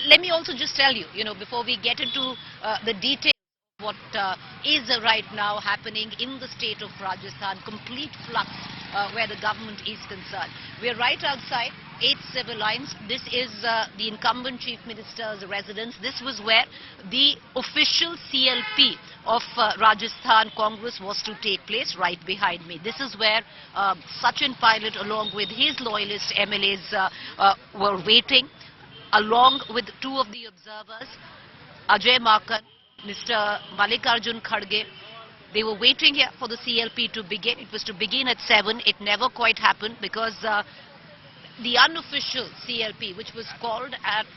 Let me also just tell you, before we get into the details of what is right now happening in the state of Rajasthan, complete flux where the government is concerned. We're right outside 8 civil lines. This is the incumbent Chief Minister's residence. This was where the official CLP of Rajasthan Congress was to take place, right behind me. This is where Sachin Pilot, along with his loyalist MLAs, were waiting, along with two of the observers, Ajay Makan, Mr. Mallikarjun Kharge. They were waiting here for the CLP to begin. It was to begin at 7. It never quite happened because the unofficial CLP, which was called at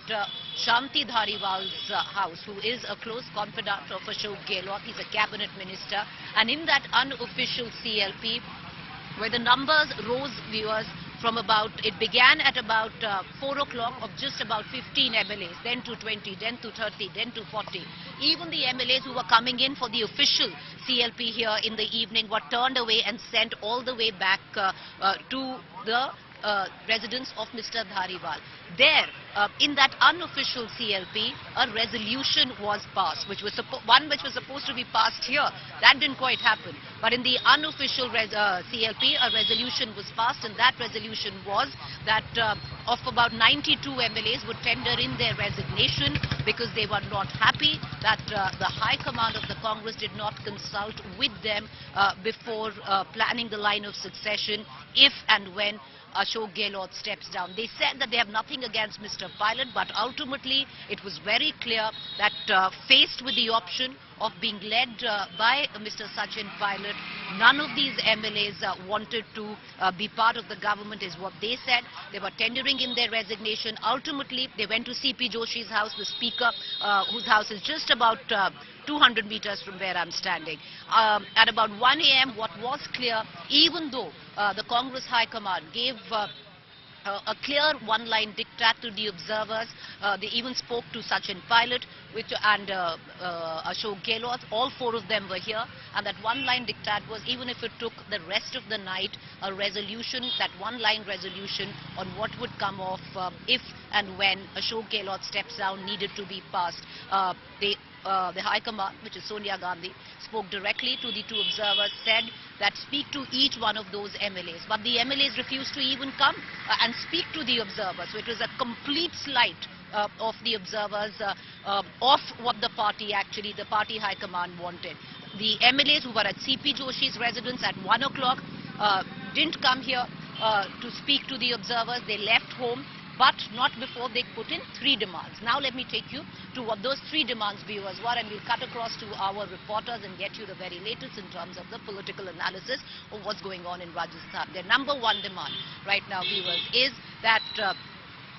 Shanti Dhariwal's house, who is a close confidant of Ashok Gehlot, he's a cabinet minister, and in that unofficial CLP, where the numbers rose, viewers, from it began at about 4 o'clock of just about 15 MLAs, then to 20, then to 30, then to 40. Even the MLAs who were coming in for the official CLP here in the evening were turned away and sent all the way back to the residence of Mr. Dhariwal. There, in that unofficial CLP, a resolution was passed, which was supposed to be passed here. That didn't quite happen. But in the unofficial CLP, a resolution was passed, and that resolution was that of about 92 MLAs would tender in their resignation because they were not happy that the High Command of the Congress did not consult with them before planning the line of succession if and when Ashok Gehlot steps down. They said that they have nothing against Mr. Pilot, but ultimately it was very clear that faced with the option of being led by Mr. Sachin Pilot, none of these MLAs wanted to be part of the government, is what they said. They were tendering in their resignation. Ultimately, they went to CP Joshi's house, the speaker, whose house is just about 200 meters from where I'm standing. At about 1 a.m., what was clear, even though the Congress High Command gave a clear one-line diktat to the observers. They even spoke to Sachin Pilot and Ashok Gehlot. All four of them were here, and that one-line diktat was, even if it took the rest of the night, a resolution, that one-line resolution on what would come off if and when Ashok Gehlot steps down, needed to be passed. The High Command, which is Sonia Gandhi, spoke directly to the two observers, said that speak to each one of those MLAs. But the MLAs refused to even come and speak to the observers. So it was a complete slight of the observers of what the party High Command wanted. The MLAs who were at CP Joshi's residence at 1 o'clock didn't come here to speak to the observers. They left home, but not before they put in 3 demands. Now let me take you to what those 3 demands, viewers, were, and we'll cut across to our reporters and get you the very latest in terms of the political analysis of what's going on in Rajasthan. Their number 1 demand right now, viewers, is that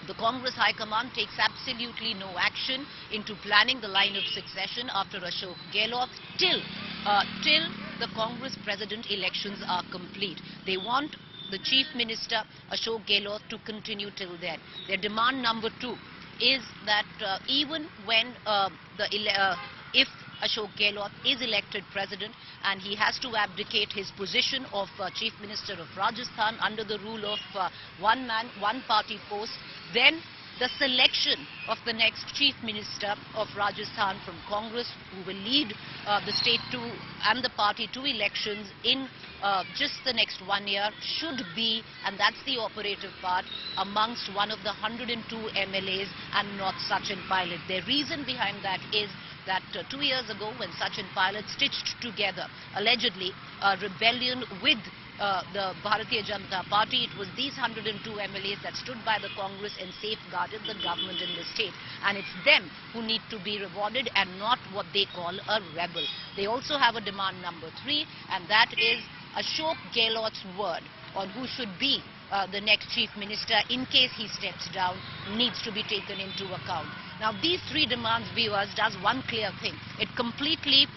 the Congress High Command takes absolutely no action into planning the line of succession after Ashok Gehlot till the Congress President elections are complete. They want the Chief Minister Ashok Gehlot to continue till then. Their demand number 2 is that even when if Ashok Gehlot is elected president and he has to abdicate his position of Chief Minister of Rajasthan under the rule of one man, one party force, then the selection of the next Chief Minister of Rajasthan from Congress, who will lead the state and the party to elections in just the next 1 year, should be, and that's the operative part, amongst one of the 102 MLAs and not Sachin Pilot. The reason behind that is that 2 years ago, when Sachin Pilot stitched together, allegedly, a rebellion with the Bharatiya Janata Party, it was these 102 MLAs that stood by the Congress and safeguarded the government in the state. And it's them who need to be rewarded and not what they call a rebel. They also have a demand number 3, and that is Ashok Gehlot's word on who should be the next Chief Minister in case he steps down needs to be taken into account. Now, these 3 demands, viewers, does one clear thing. It completely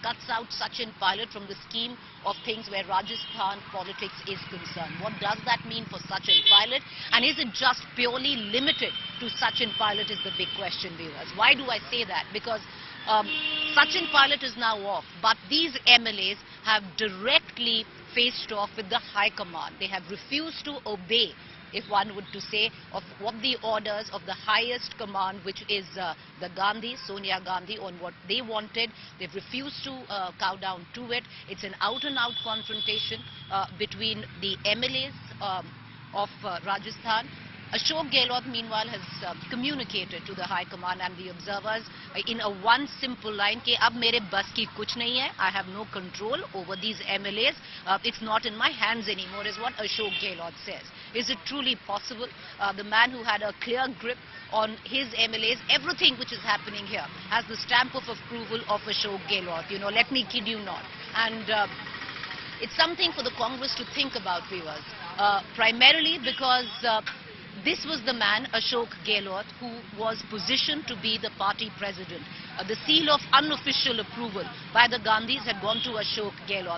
cuts out Sachin Pilot from the scheme of things where Rajasthan politics is concerned. What does that mean for Sachin Pilot? And is it just purely limited to Sachin Pilot is the big question, viewers. Why do I say that? Because Sachin Pilot is now off, but these MLAs have directly faced off with the High Command. They have refused to obey if one would to say, of what the orders of the highest command, which is the Gandhi, Sonia Gandhi, on what they wanted. They've refused to cow down to it. It's an out-and-out confrontation between the MLAs of Rajasthan. Ashok Gehlot, meanwhile, has communicated to the High Command and the observers in a one simple line, कि अब मेरे बस की कुछ नहीं है. I have no control over these MLAs. It's not in my hands anymore, is what Ashok Gehlot says. Is it truly possible? The man who had a clear grip on his MLAs, everything which is happening here has the stamp of approval of Ashok Gehlot. You know, let me kid you not. And it's something for the Congress to think about, viewers. Primarily because this was the man, Ashok Gehlot, who was positioned to be the party president. The seal of unofficial approval by the Gandhis had gone to Ashok Gehlot.